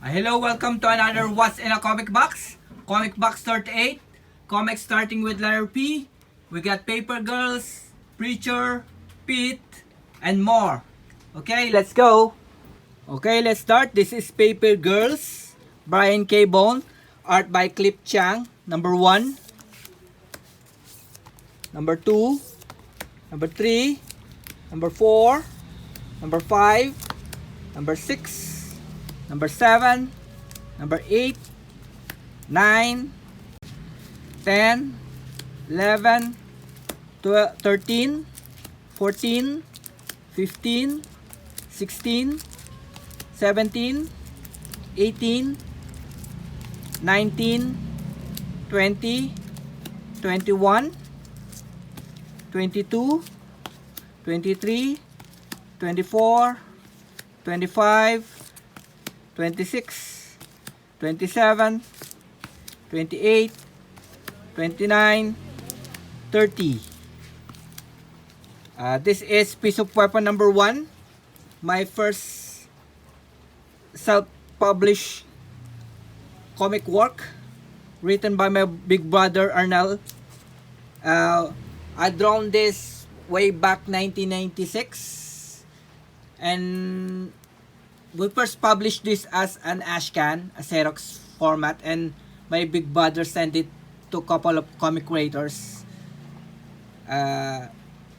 Hello, welcome to another What's in a Comic Box. Comic Box 38. Comics starting with letter P. We got Paper Girls, Preacher, Pitt, and more. Okay, let's go. Okay, let's start. This is Paper Girls, Brian K. Bone, art by Clip Chang. Number 1, number 2, number 3, number 4, number 5, number 6, number 7, number 8, 9, 10, 11, 12, 13, 14, 15, 16, 17, 18, 19, 20, 21, 22, 23, 24, 25, 26, 27, 28, 29, 30. This is Piece of Weapon number 1. My first self-published comic work written by my big brother Arnel. I drawn this way back 1996, and we first published this as an ashcan, a Xerox format, and my big brother sent it to a couple of comic creators.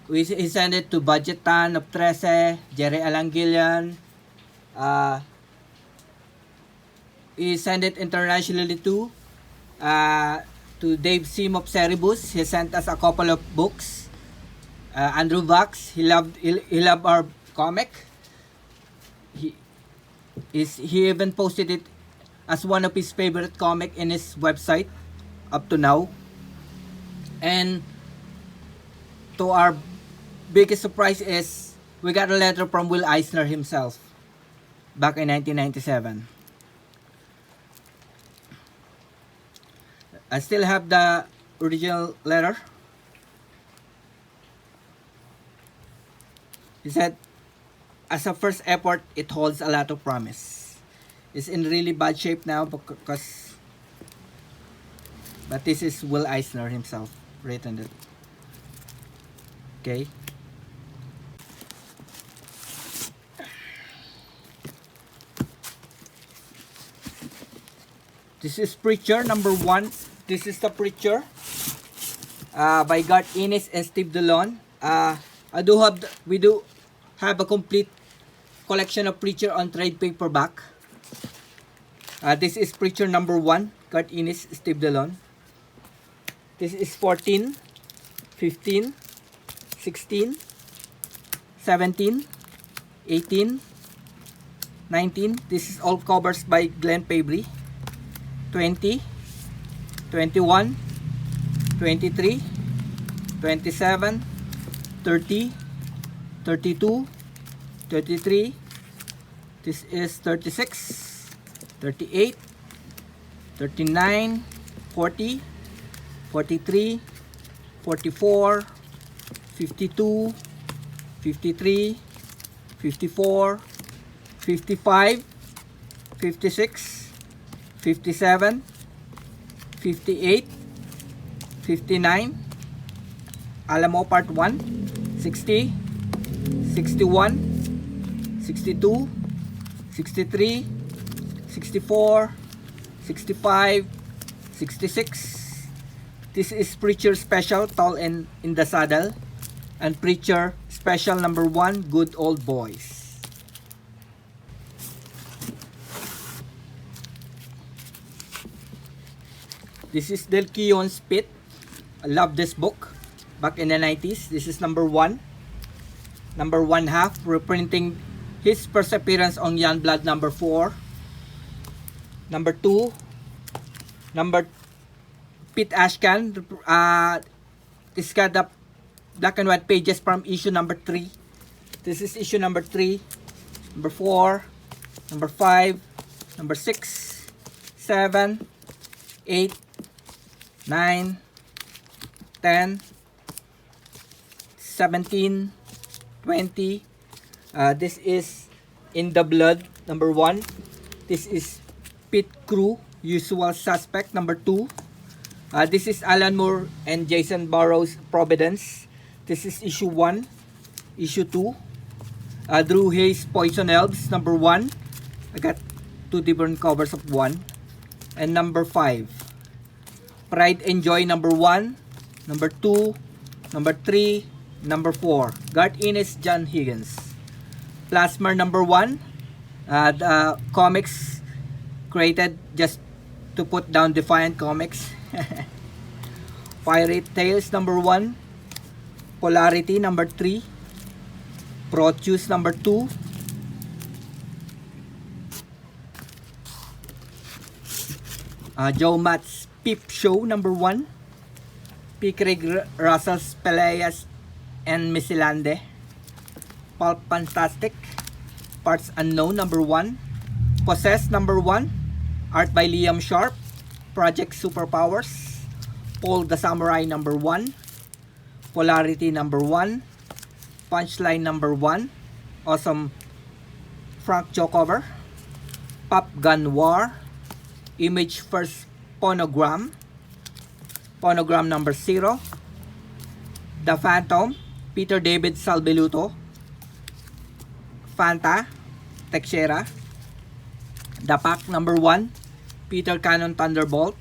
He sent it to Budget Tan of 13, Jerry Alangilian. He sent it internationally too. To Dave Sim of Cerebus. He sent us a couple of books. Andrew Vax, he loved our comic. He even posted it as one of his favorite comic in his website up to now. And to our biggest surprise is we got a letter from Will Eisner himself back in 1997. I still have the original letter. He said, as a first effort, it holds a lot of promise. It's in really bad shape now but this is Will Eisner himself written it. Okay. This is Preacher number 1. This is the Preacher by Garth Ennis and Steve Dillon. We do have a complete collection of Preacher on trade paperback. This is Preacher number 1, Garth Ennis, Steve Dillon. This is 14, 15, 16, 17, 18, 19. This is all covers by Glenn Fabry. 20, 21, 23, 27, 30, 32, 33. This is 36, 38, 39, 40, 43, 44, 52, 53, 54, 55, 56, 57, 58, 59, Alamo Part 1, 60, 61, 62, 63, 64, 65, 66. This is Preacher Special, Tall and in the Saddle, and Preacher Special number 1, Good Old Boys. This is Del Quion's Pitt. I love this book back in the 90s. This is number 1. Number 1 half, reprinting his first appearance on Young Blood number 4. Number 2, number Pitt Ashcan. This got the black and white pages from issue number 3. This is issue number 3, number 4, number 5, number 6, 7, 8, 9, 10, 17, 20. This is In the Blood number 1. This is Pit Crew, Usual Suspect, number 2. This is Alan Moore and Jason Burrows, Providence. This is issue 1. Issue 2. Drew Hayes, Poison Elves, number 1. I got 2 different covers of 1. And number 5. Pride and Joy, number 1. Number 2. Number 3. Number 4. Garth Ennis, John Higgins. Plasmer, number 1. The comics created just to put down Defiant Comics. Fiery Tales, number 1. Polarity, number 3. Proteus, number 2. Joe Matt's Peep Show, number 1. P. Craig Russell's Peleas and Missilande. Pulp Fantastic, Parts Unknown, number 1. Possessed, number 1. Art by Liam Sharp. Project Superpowers. Paul the Samurai, number 1. Polarity, number 1. Punchline, number 1. Awesome Frank Joe cover. Pop Gun War. Image First Phonogram. Phonogram number 0. The Phantom, Peter David Salveluto. Fanta, Texera. The Pack, number 1. Peter Cannon Thunderbolt.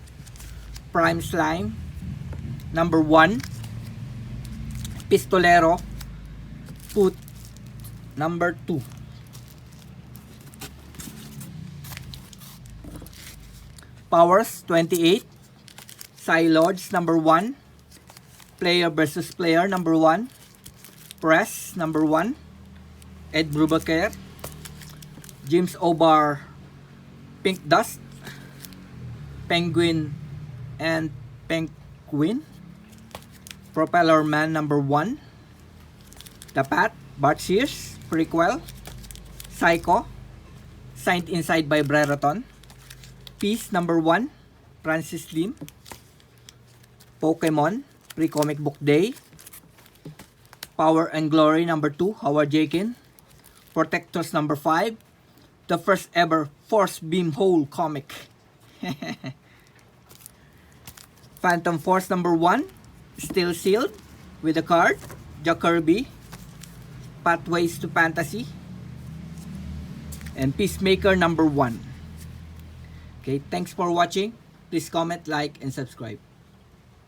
Prime Slime, number 1. Pistolero, Put, number 2. Powers, 28. Psylords, number 1. Player versus Player, number 1. Press, number 1. Ed Brubaker. James O'Barr, Pink Dust. Penguin and Penguin. Propeller Man, number 1. The Pat, Bart Sears, prequel. Psycho, Signed Inside by Brereton. Peace, number 1. Francis Lim. Pokemon, Pre-Comic Book Day. Power and Glory, number 2. Howard Jakin. Protectors, number 5. The first ever Force Beam Hole comic. Phantom Force, number 1. Still Sealed with a card. Jack Kirby. Pathways to Fantasy. And Peacemaker, number 1. Okay, thanks for watching. Please comment, like, and subscribe.